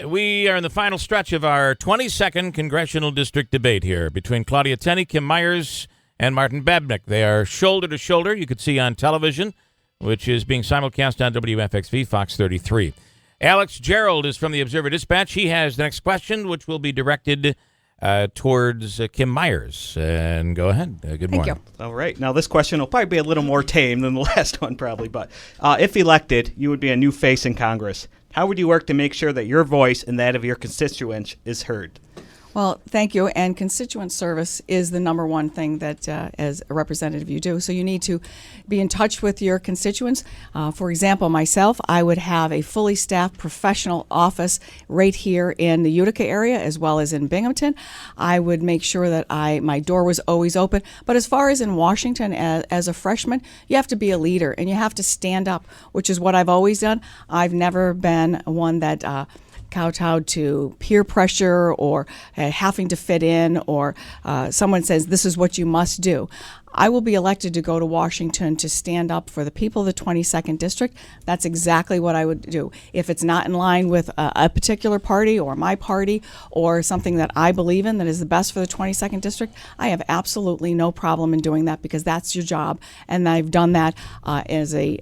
We are in the final stretch of our 22nd congressional district debate here between Claudia Tenney, Kim Myers, and Martin Babinec. They are shoulder to shoulder. You could see on television, which is being simulcast on WFXV Fox 33. Alex Gerald is from the Observer-Dispatch. He has the next question, which will be directed towards Kim Myers. And go ahead. Good morning. Thank you. All right. Now, this question will probably be a little more tame than the last one, probably. But if elected, you would be a new face in Congress. How would you work to make sure that your voice and that of your constituents is heard? Well, thank you. And constituent service is the number one thing that, as a representative, you do. So you need to be in touch with your constituents. For example, myself, I would have a fully staffed professional office right here in the Utica area as well as in Binghamton. I would make sure that my door was always open. But as far as in Washington, as a freshman, you have to be a leader and you have to stand up, which is what I've always done. I've never been one that kowtowed to peer pressure or having to fit in or someone says this is what you must do. I will be elected to go to Washington to stand up for the people of the 22nd District. That's exactly what I would do. If it's not in line with a particular party or my party or something that I believe in that is the best for the 22nd District, I have absolutely no problem in doing that because that's your job. And I've done that as a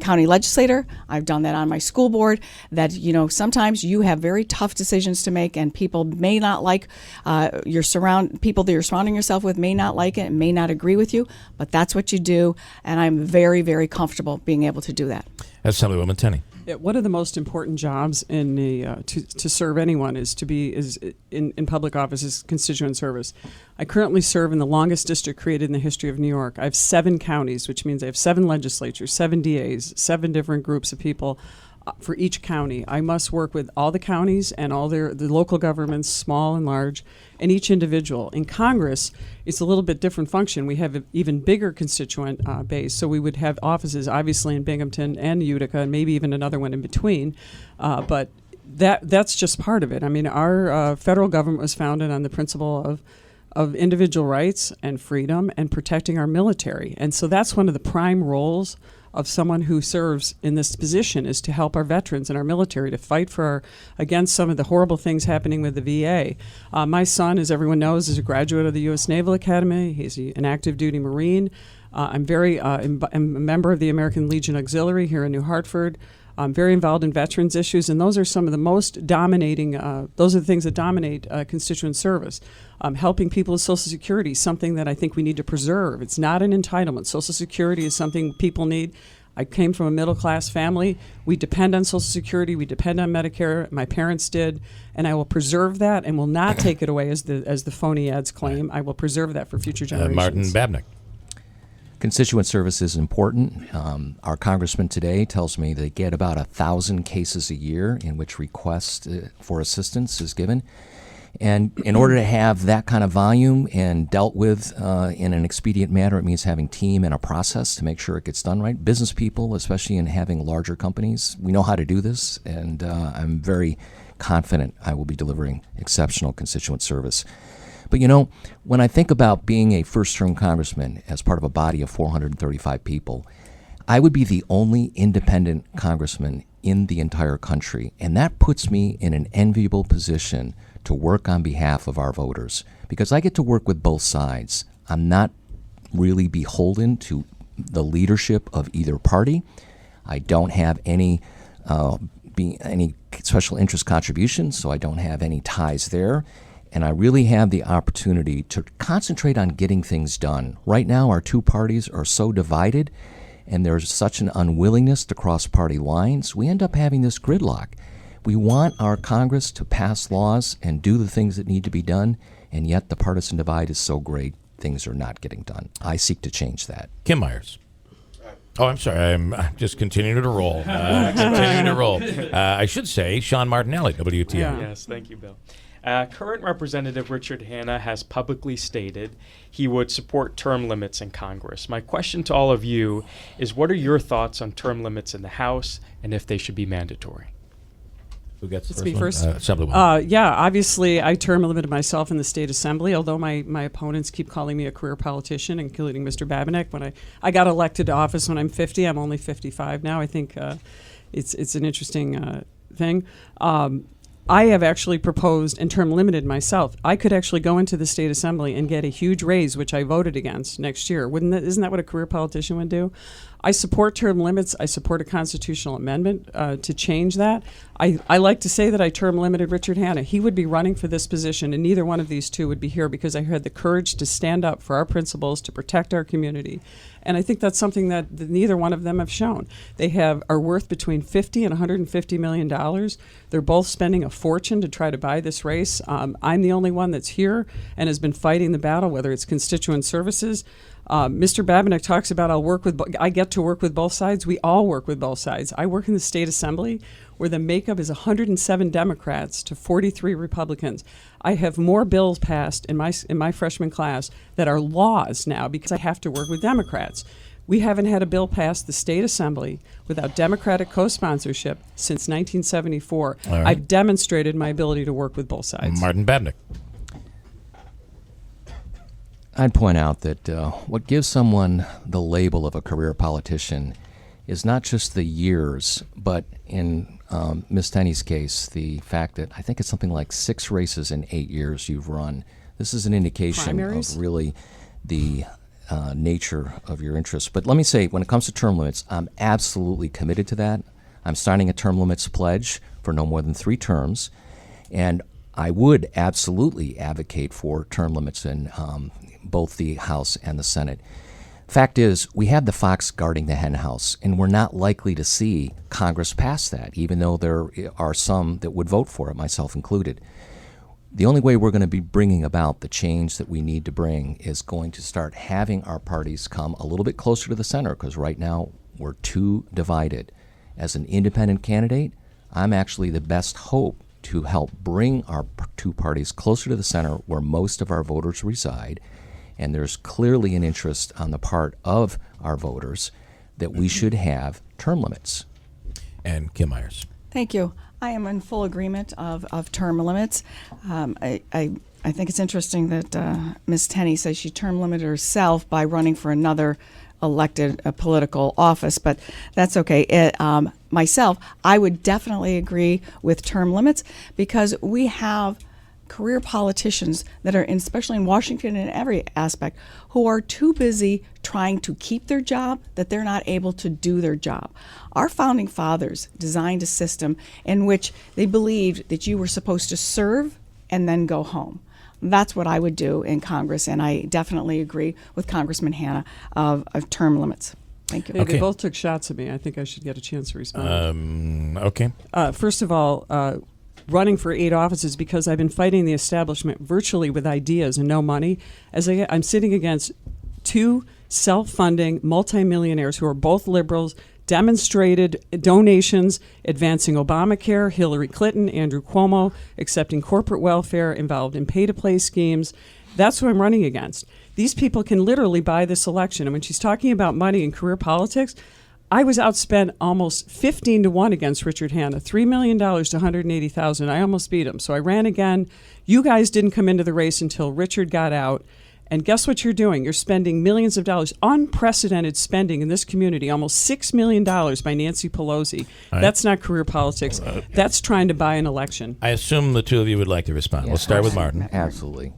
county legislator. I've done that on my school board. That, sometimes you have very tough decisions to make and people may not like people that you're surrounding yourself with may not like it and may not agree with you, but that's what you do, and I'm very, very comfortable being able to do that. Assemblywoman Tenney. Yeah, one of the most important jobs in to serve anyone is in public office is constituent service. I currently serve in the longest district created in the history of New York. I have 7 counties, which means I have 7 legislatures, 7 DAs, 7 different groups of people for each county. I must work with all the counties and all the local governments, small and large, and each individual. In Congress, it's a little bit different function. We have an even bigger constituent base, so we would have offices obviously in Binghamton and Utica, and maybe even another one in between. But that's just part of it. I mean, our federal government was founded on the principle of individual rights and freedom and protecting our military. And so that's one of the prime roles of someone who serves in this position is to help our veterans and our military to fight against some of the horrible things happening with the VA. My son, as everyone knows, is a graduate of the U.S. Naval Academy. He's an active duty Marine. I'm a member of the American Legion Auxiliary here in New Hartford. I'm very involved in veterans issues, and those are some of the most dominating, those are the things that dominate constituent service. Helping people with Social Security, something that I think we need to preserve. It's not an entitlement. Social Security is something people need. I came from a middle-class family. We depend on Social Security. We depend on Medicare. My parents did, and I will preserve that and will not take it away as the phony ads claim. I will preserve that for future generations. Martin Babinec. Constituent service is important. Our congressman today tells me they get about 1,000 cases a year in which request for assistance is given. And in order to have that kind of volume and dealt with in an expedient manner, it means having team and a process to make sure it gets done right. Business people, especially in having larger companies, we know how to do this, and I'm very confident I will be delivering exceptional constituent service. But when I think about being a first-term congressman as part of a body of 435 people, I would be the only independent congressman in the entire country, and that puts me in an enviable position to work on behalf of our voters, because I get to work with both sides. I'm not really beholden to the leadership of either party. I don't have any special interest contributions, so I don't have any ties there. And I really have the opportunity to concentrate on getting things done. Right now, our two parties are so divided, and there's such an unwillingness to cross party lines, we end up having this gridlock. We want our Congress to pass laws and do the things that need to be done, and yet the partisan divide is so great, things are not getting done. I seek to change that. Kim Myers. Oh, I'm sorry. I'm just continuing to roll. I should say Sean Martinelli, WTM. Yes, thank you, Bill. Current Representative Richard Hanna has publicly stated he would support term limits in Congress. My question to all of you is, what are your thoughts on term limits in the House and if they should be mandatory? Who gets the Let's first be first. Assemblywoman. Yeah, obviously I term limited myself in the state assembly, although my opponents keep calling me a career politician, including Mr. Babinec. When I got elected to office when I'm 50, I'm only 55 now. I think it's an interesting thing. I have actually proposed and term limited myself. I could actually go into the state assembly and get a huge raise, which I voted against next year. Isn't that what a career politician would do? I support term limits. I support a constitutional amendment to change that. I like to say that I term limited Richard Hanna. He would be running for this position, and neither one of these two would be here because I had the courage to stand up for our principles, to protect our community. And I think that's something that neither one of them have shown. They are worth between $50 and $150 million. They're both spending a fortune to try to buy this race. I'm the only one that's here and has been fighting the battle, whether it's constituent services. Mr. Babinec talks about I get to work with both sides. We all work with both sides. I work in the state assembly where the makeup is 107 Democrats to 43 Republicans. I have more bills passed in my freshman class that are laws now because I have to work with Democrats. We haven't had a bill passed the state assembly without Democratic co-sponsorship since 1974. All right. I've demonstrated my ability to work with both sides. Martin Babinec. I'd point out that what gives someone the label of a career politician is not just the years, but in Ms. Tenney's case, the fact that I think it's something like 6 races in 8 years you've run. This is an indication Primaries? of really the nature of your interests. But let me say, when it comes to term limits, I'm absolutely committed to that. I'm signing a term limits pledge for no more than 3 terms, and I would absolutely advocate for term limits in both the House and the Senate. Fact is, we have the fox guarding the hen house, and we're not likely to see Congress pass that, even though there are some that would vote for it, myself included. The only way we're going to be bringing about the change that we need to bring is going to start having our parties come a little bit closer to the center, because right now we're too divided. As an independent candidate, I'm actually the best hope to help bring our two parties closer to the center where most of our voters reside. And there's clearly an interest on the part of our voters that we should have term limits. And Kim Myers. Thank you. I am in full agreement of term limits. I think it's interesting that Ms. Tenney says she term limited herself by running for another elected political office, but that's okay. Myself, I would definitely agree with term limits because we have career politicians that are, especially in Washington in every aspect, who are too busy trying to keep their job that they're not able to do their job. Our founding fathers designed a system in which they believed that you were supposed to serve and then go home. That's what I would do in Congress, and I definitely agree with Congressman Hanna of term limits. Thank you. Hey, Okay. They both took shots at me. I think I should get a chance to respond. Okay. First of all, running for 8 offices because I've been fighting the establishment virtually with ideas and no money. I'm sitting against 2 self-funding multimillionaires who are both liberals, demonstrated donations, advancing Obamacare, Hillary Clinton, Andrew Cuomo, accepting corporate welfare, involved in pay-to-play schemes. That's who I'm running against. These people can literally buy this election. And when she's talking about money and career politics, I was outspent almost 15 to 1 against Richard Hanna, $3 million to $180,000. I almost beat him. So I ran again. You guys didn't come into the race until Richard got out. And guess what you're doing? You're spending millions of dollars, unprecedented spending in this community, almost $6 million by Nancy Pelosi. Right. That's not career politics. That's trying to buy an election. I assume the two of you would like to respond. We'll start with Martin. Absolutely.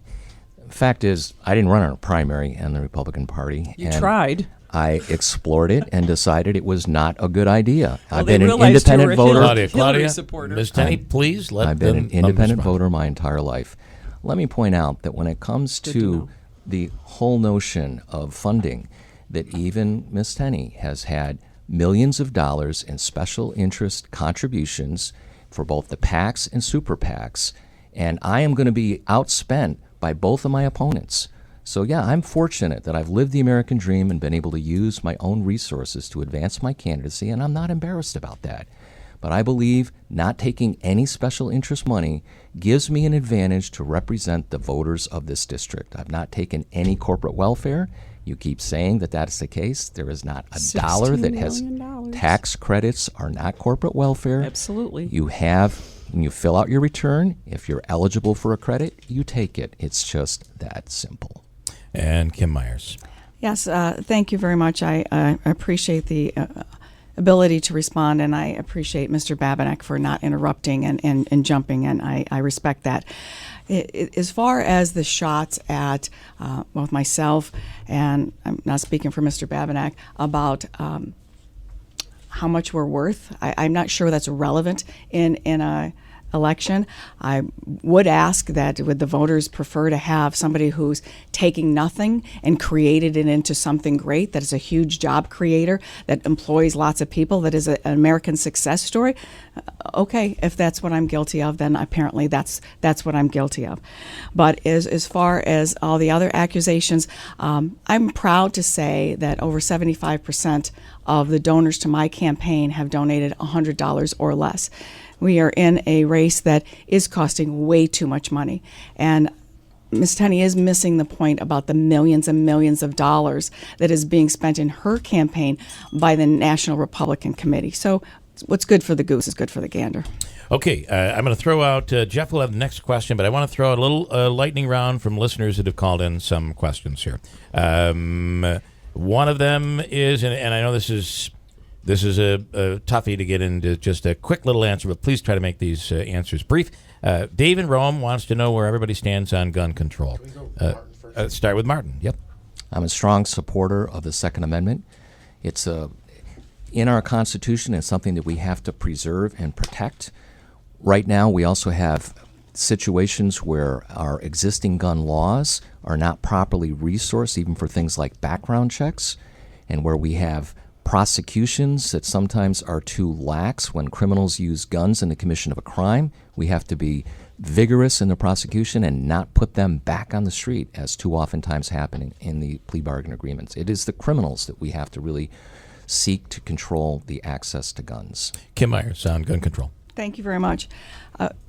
Fact is, I didn't run on a primary in the Republican Party. You and tried. I explored it and decided it was not a good idea. Well, I've they been an realized you were independent a voter. Hillary Claudia, supporter. Ms. Tenney, please let I've been them an independent respond. voter my entire life. Let me point out that when it comes Good to to know. the whole notion of funding, that even Ms. Tenney has had millions of dollars in special interest contributions for both the PACs and super PACs, and I am going to be outspent by both of my opponents. So yeah, I'm fortunate that I've lived the American dream and been able to use my own resources to advance my candidacy, and I'm not embarrassed about that. But I believe not taking any special interest money gives me an advantage to represent the voters of this district. I've not taken any corporate welfare. You keep saying that that's the case. There is not a dollar that has $16 million. tax credits are not corporate welfare. Absolutely. You have, when you fill out your return, if you're eligible for a credit, you take it. It's just that simple. And Kim Myers. Yes, thank you very much. I appreciate the ability to respond, and I appreciate Mr. Babinec for not interrupting and jumping in. I respect that. As far as the shots at both myself and, I'm not speaking for Mr. Babinec, about how much we're worth, I'm not sure that's relevant in a election. I would ask that would the voters prefer to have somebody who's taking nothing and created it into something great, that is a huge job creator, that employs lots of people, that is an American success story. Okay, if that's what I'm guilty of, then apparently that's what I'm guilty of. But as far as all the other accusations, I'm proud to say that over 75% of the donors to my campaign have donated $100 or less. We are in a race that is costing way too much money. And Ms. Tenney is missing the point about the millions and millions of dollars that is being spent in her campaign by the National Republican Committee. So what's good for the goose is good for the gander. Okay, I'm going to throw out, Jeff will have the next question, but I want to throw out a little lightning round from listeners that have called in some questions here. One of them is, and I know this is a toughie to get into just a quick little answer, but please try to make these answers brief. Dave in Rome wants to know where everybody stands on gun control. Can we go with Martin first? Start with Martin. Yep. I'm a strong supporter of the Second Amendment. It's in our Constitution. It's something that we have to preserve and protect. Right now, we also have situations where our existing gun laws are not properly resourced, even for things like background checks, and where we have prosecutions that sometimes are too lax when criminals use guns in the commission of a crime. We have to be vigorous in the prosecution and not put them back on the street, as too often times happening in the plea bargain agreements. It is the criminals that we have to really seek to control the access to guns. Kim Myers on gun control. Thank you very much.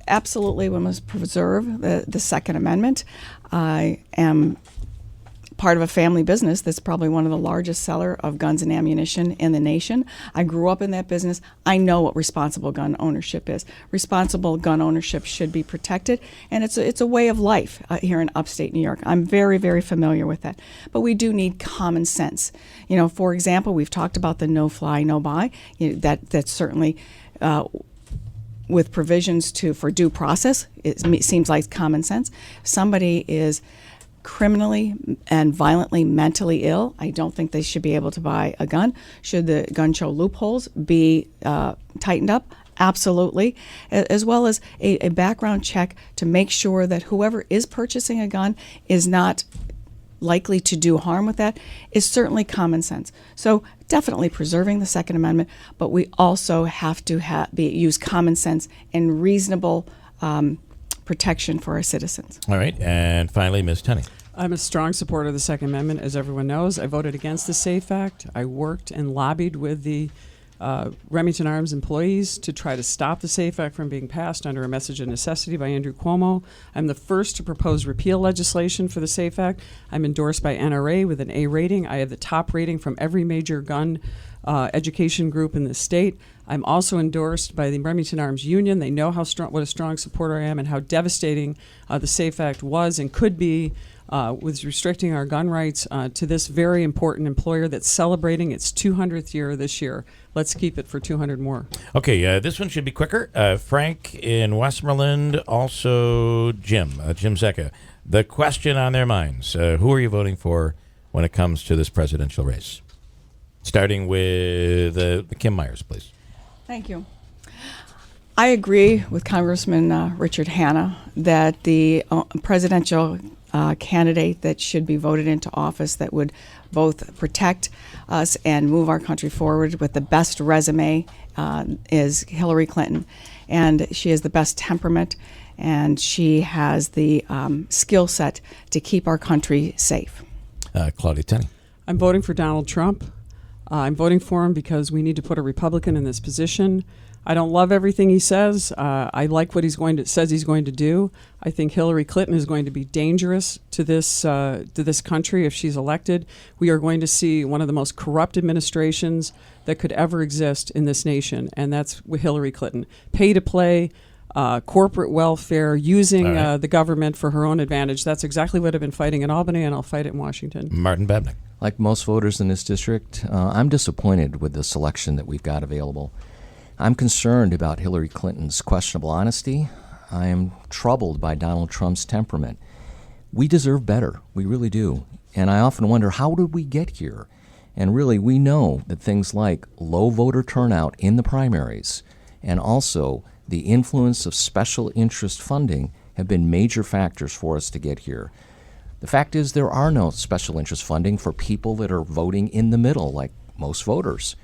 Absolutely, we must preserve the Second Amendment. I am part of a family business that's probably one of the largest seller of guns and ammunition in the nation. I grew up in that business. I know what responsible gun ownership is. Responsible gun ownership should be protected, and it's a way of life here in upstate New York. I'm very, very familiar with that. But we do need common sense. You know, for example, we've talked about the no-fly, no-buy. You know, that's certainly with provisions for due process. It seems like common sense. Somebody is criminally and violently mentally ill, I don't think they should be able to buy a gun. Should the gun show loopholes be tightened up? Absolutely. As well as a background check to make sure that whoever is purchasing a gun is not likely to do harm with that is certainly common sense. So definitely preserving the Second Amendment, but we also have to use common sense and reasonable protection for our citizens. All right, and finally, Ms. Tenney. I'm a strong supporter of the Second Amendment, as everyone knows. I voted against the SAFE Act. I worked and lobbied with the Remington Arms employees to try to stop the SAFE Act from being passed under a message of necessity by Andrew Cuomo. I'm the first to propose repeal legislation for the SAFE Act. I'm endorsed by NRA with an A rating. I have the top rating from every major gun education group in the state. I'm also endorsed by the Remington Arms Union. They know what a strong supporter I am and how devastating the SAFE Act was and could be with restricting our gun rights to this very important employer that's celebrating its 200th year this year. Let's keep it for 200 more. Okay, this one should be quicker. Frank in Westmoreland, also Jim Zecca. The question on their minds, who are you voting for when it comes to this presidential race? Starting with Kim Myers, please. Thank you. I agree with Congressman Richard Hanna that the presidential candidate that should be voted into office that would both protect us and move our country forward with the best resume is Hillary Clinton. And she has the best temperament, and she has the skill set to keep our country safe. Claudia Tenney. I'm voting for Donald Trump. I'm voting for him because we need to put a Republican in this position. I don't love everything he says. I like what says he's going to do. I think Hillary Clinton is going to be dangerous to this country if she's elected. We are going to see one of the most corrupt administrations that could ever exist in this nation, and that's with Hillary Clinton. Pay to play, corporate welfare, using the government for her own advantage. That's exactly what I've been fighting in Albany, and I'll fight it in Washington. Martin Babinec. Like most voters in this district, I'm disappointed with the selection that we've got available. I'm concerned about Hillary Clinton's questionable honesty. I am troubled by Donald Trump's temperament. We deserve better. We really do. And I often wonder, how did we get here? And really, we know that things like low voter turnout in the primaries and also the influence of special interest funding have been major factors for us to get here. The fact is, there are no special interest funding for people that are voting in the middle, like most voters.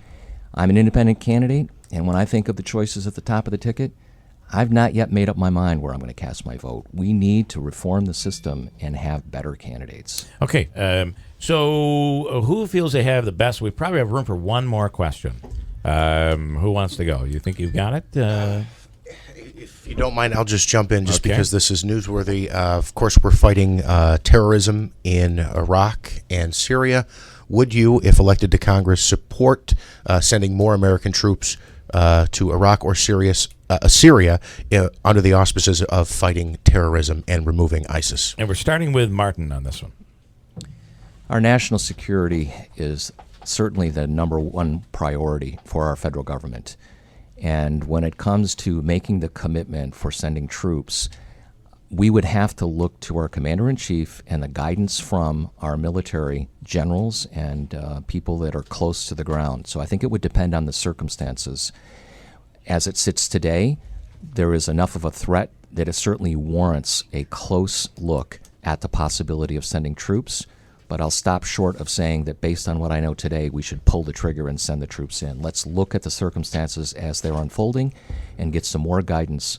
I'm an independent candidate, and when I think of the choices at the top of the ticket, I've not yet made up my mind where I'm going to cast my vote. We need to reform the system and have better candidates. Okay, so who feels they have the best? We probably have room for one more question. Who wants to go? You think you've got it? If you don't mind, I'll just jump in because this is newsworthy. Of course, we're fighting terrorism in Iraq and Syria. Would you, if elected to Congress, support sending more American troops to Iraq or Syria under the auspices of fighting terrorism and removing ISIS? And we're starting with Martin on this one. Our national security is certainly the number one priority for our federal government. And when it comes to making the commitment for sending troops, we would have to look to our commander-in-chief and the guidance from our military generals and people that are close to the ground. So I think it would depend on the circumstances. As it sits today, there is enough of a threat that it certainly warrants a close look at the possibility of sending troops. But I'll stop short of saying that based on what I know today, we should pull the trigger and send the troops in. Let's look at the circumstances as they're unfolding and get some more guidance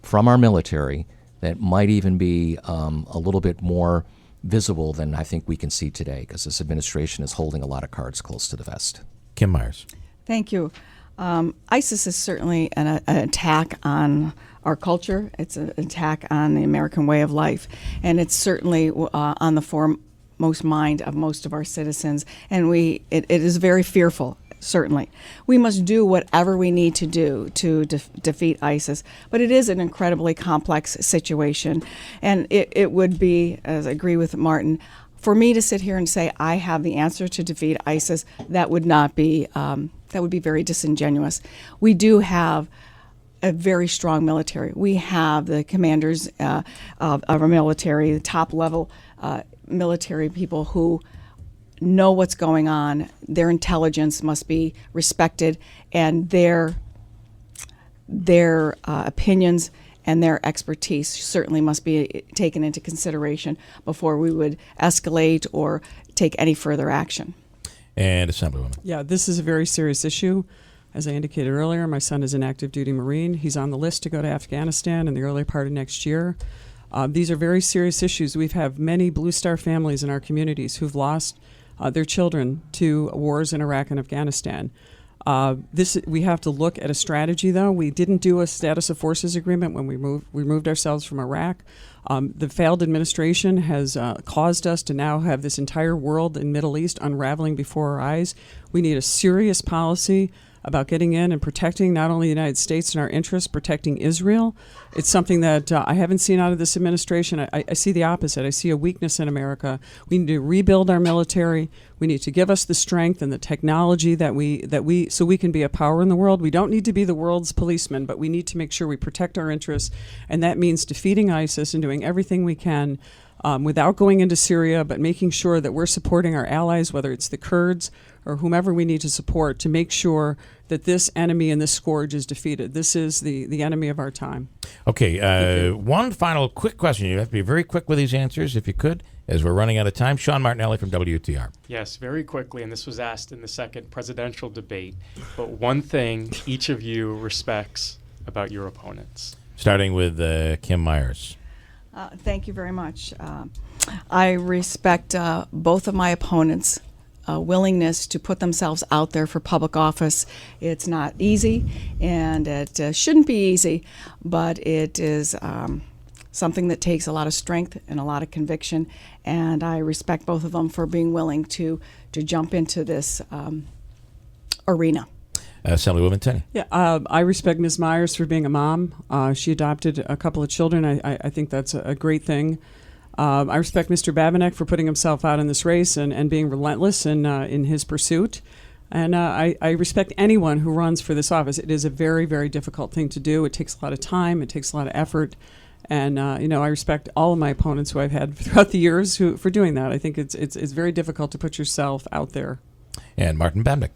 from our military that might even be a little bit more visible than I think we can see today, because this administration is holding a lot of cards close to the vest. Kim Myers. Thank you. ISIS is certainly an attack on our culture. It's an attack on the American way of life, and it's certainly on the foremost mind of most of our citizens, and it is very fearful. Certainly. We must do whatever we need to do to defeat ISIS, but it is an incredibly complex situation, and it would be, as I agree with Martin, for me to sit here and say I have the answer to defeat ISIS, that would not be, that would be very disingenuous. We do have a very strong military. We have the commanders of our military, the top level military people who know what's going on. Their intelligence must be respected, and their opinions and their expertise certainly must be taken into consideration before we would escalate or take any further action. And Assemblywoman. Yeah, this is a very serious issue. As I indicated earlier, my son is an active duty Marine. He's on the list to go to Afghanistan in the early part of next year. These are very serious issues. We've had many Blue Star families in our communities who've lost their children to wars in Iraq and Afghanistan. We have to look at a strategy, though. We didn't do a status of forces agreement when we removed ourselves from Iraq. The failed administration has caused us to now have this entire world in Middle East unraveling before our eyes. We need a serious policy about getting in and protecting not only the United States and our interests, protecting Israel. It's something that I haven't seen out of this administration. I see the opposite. I see a weakness in America. We need to rebuild our military. We need to give us the strength and the technology so we can be a power in the world. We don't need to be the world's policeman, but we need to make sure we protect our interests, and that means defeating ISIS and doing everything we can without going into Syria, but making sure that we're supporting our allies, whether it's the Kurds or whomever we need to support, to make sure that this enemy and this scourge is defeated. This is the enemy of our time. Okay, one final quick question. You have to be very quick with these answers, if you could, as we're running out of time. Sean Martinelli from WTR. Yes, very quickly, and this was asked in the second presidential debate, but one thing each of you respects about your opponents. Starting with Kim Myers. Thank you very much. I respect both of my opponents' willingness to put themselves out there for public office. It's not easy, and it shouldn't be easy, but it is something that takes a lot of strength and a lot of conviction, and I respect both of them for being willing to jump into this arena. Assemblywoman Tenney. Yeah, I respect Ms. Myers for being a mom. She adopted a couple of children. I think that's a great thing. I respect Mr. Babinec for putting himself out in this race and being relentless in his pursuit. And I respect anyone who runs for this office. It is a very, very difficult thing to do. It takes a lot of time. It takes a lot of effort. And I respect all of my opponents who I've had throughout the years for doing that. I think it's very difficult to put yourself out there. And Martin Babinec.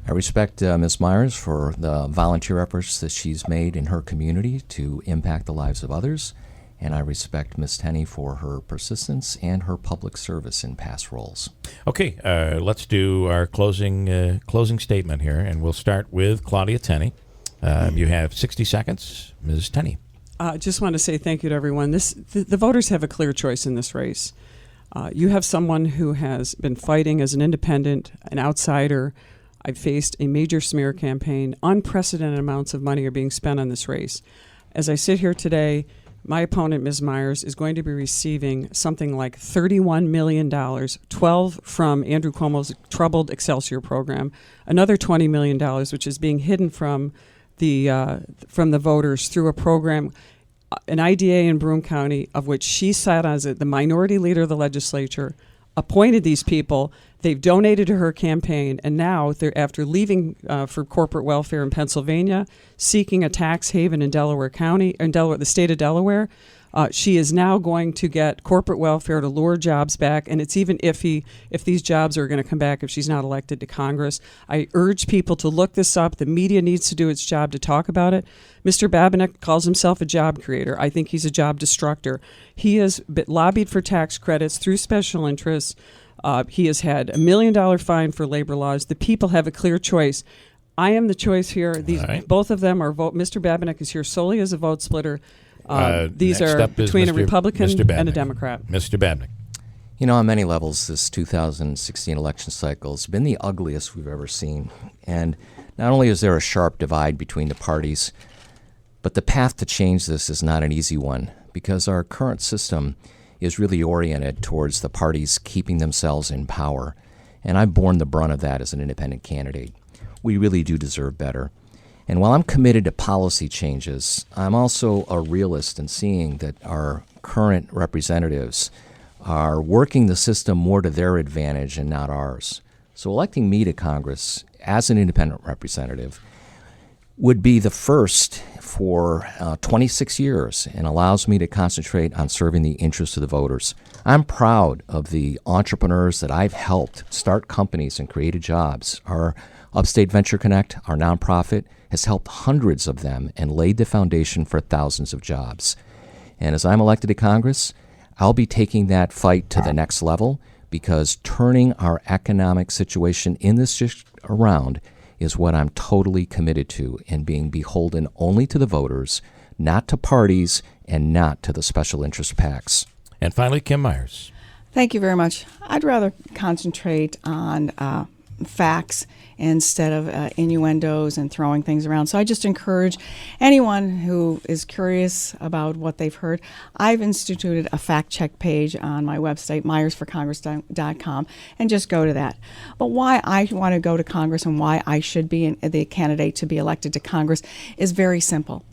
I respect Ms. Myers for the volunteer efforts that she's made in her community to impact the lives of others. And I respect Ms. Tenney for her persistence and her public service in past roles. Okay, let's do our closing statement here, and we'll start with Claudia Tenney. You have 60 seconds. Ms. Tenney. I just want to say thank you to everyone. The voters have a clear choice in this race. You have someone who has been fighting as an independent, an outsider. I've faced a major smear campaign. Unprecedented amounts of money are being spent on this race. As I sit here today, my opponent, Ms. Myers, is going to be receiving something like $31 million, 12 from Andrew Cuomo's troubled Excelsior program, another $20 million, which is being hidden from the voters through a program, an IDA in Broome County, of which she sat as the minority leader of the legislature, appointed these people. They've donated to her campaign, and now they're, after leaving for corporate welfare in Pennsylvania, seeking a tax haven in Delaware County, the state of Delaware. She is now going to get corporate welfare to lure jobs back, and it's even iffy if these jobs are going to come back if she's not elected to Congress. I urge people to look this up. The media needs to do its job to talk about it. Mr. Babinec calls himself a job creator. I think he's a job destructor. He has lobbied for tax credits through special interests. He has had $1 million fine for labor laws. The people have a clear choice. I am the choice here. Both of them are Mr. Babinec is here solely as a vote splitter. These are between a Republican and a Democrat. Mr. Babinec. You know, on many levels, this 2016 election cycle has been the ugliest we've ever seen. And not only is there a sharp divide between the parties, but the path to change this is not an easy one, because our current system is really oriented towards the parties keeping themselves in power. And I've borne the brunt of that as an independent candidate. We really do deserve better. And while I'm committed to policy changes, I'm also a realist in seeing that our current representatives are working the system more to their advantage and not ours. So electing me to Congress as an independent representative would be the first for 26 years and allows me to concentrate on serving the interests of the voters. I'm proud of the entrepreneurs that I've helped start companies and created jobs. Our Upstate Venture Connect, our nonprofit, has helped hundreds of them and laid the foundation for thousands of jobs. And as I'm elected to Congress, I'll be taking that fight to the next level, because turning our economic situation in this district around is what I'm totally committed to, and being beholden only to the voters, not to parties, and not to the special interest PACs. And finally, Kim Myers. Thank you very much. I'd rather concentrate on facts instead of innuendos and throwing things around. So I just encourage anyone who is curious about what they've heard. I've instituted a fact check page on my website, myersforcongress.com, and just go to that. But why I want to go to Congress and why I should be the candidate to be elected to Congress is very simple.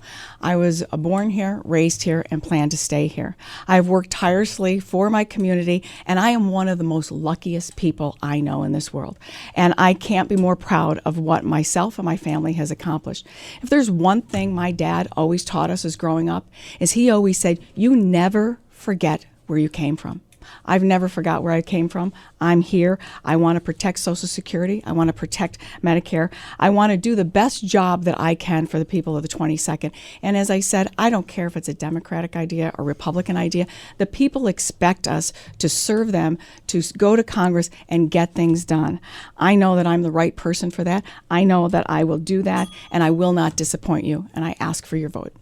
I was born here, raised here, and plan to stay here. I've worked tirelessly for my community, and I am one of the most luckiest people I know in this world. And I can't be more proud of what myself and my family has accomplished. If there's one thing my dad always taught us as growing up, is he always said, you never forget where you came from. I've never forgot where I came from. I'm here. I want to protect Social Security. I want to protect Medicare. I want to do the best job that I can for the people of the 22nd. And as I said, I don't care if it's a Democratic idea or Republican idea. The people expect us to serve them, to go to Congress and get things done. I know that I'm the right person for that. I know that I will do that, and I will not disappoint you. And I ask for your vote.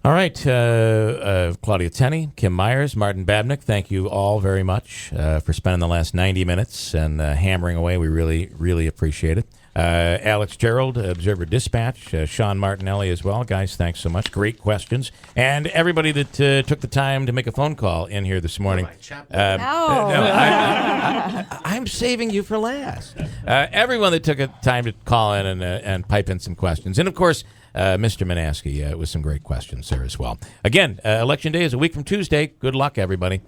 All right, Claudia Tenney, Kim Myers, Martin Babinec, thank you all very much for spending the last 90 minutes and hammering away. We really, really appreciate it. Alex Gerald, Observer Dispatch, Sean Martinelli as well. Guys, thanks so much. Great questions. And everybody that took the time to make a phone call in here this morning. I'm saving you for last. Everyone that took a time to call in and pipe in some questions. And, of course, Mr. Manaski with some great questions there as well. Again, Election Day is a week from Tuesday. Good luck, everybody.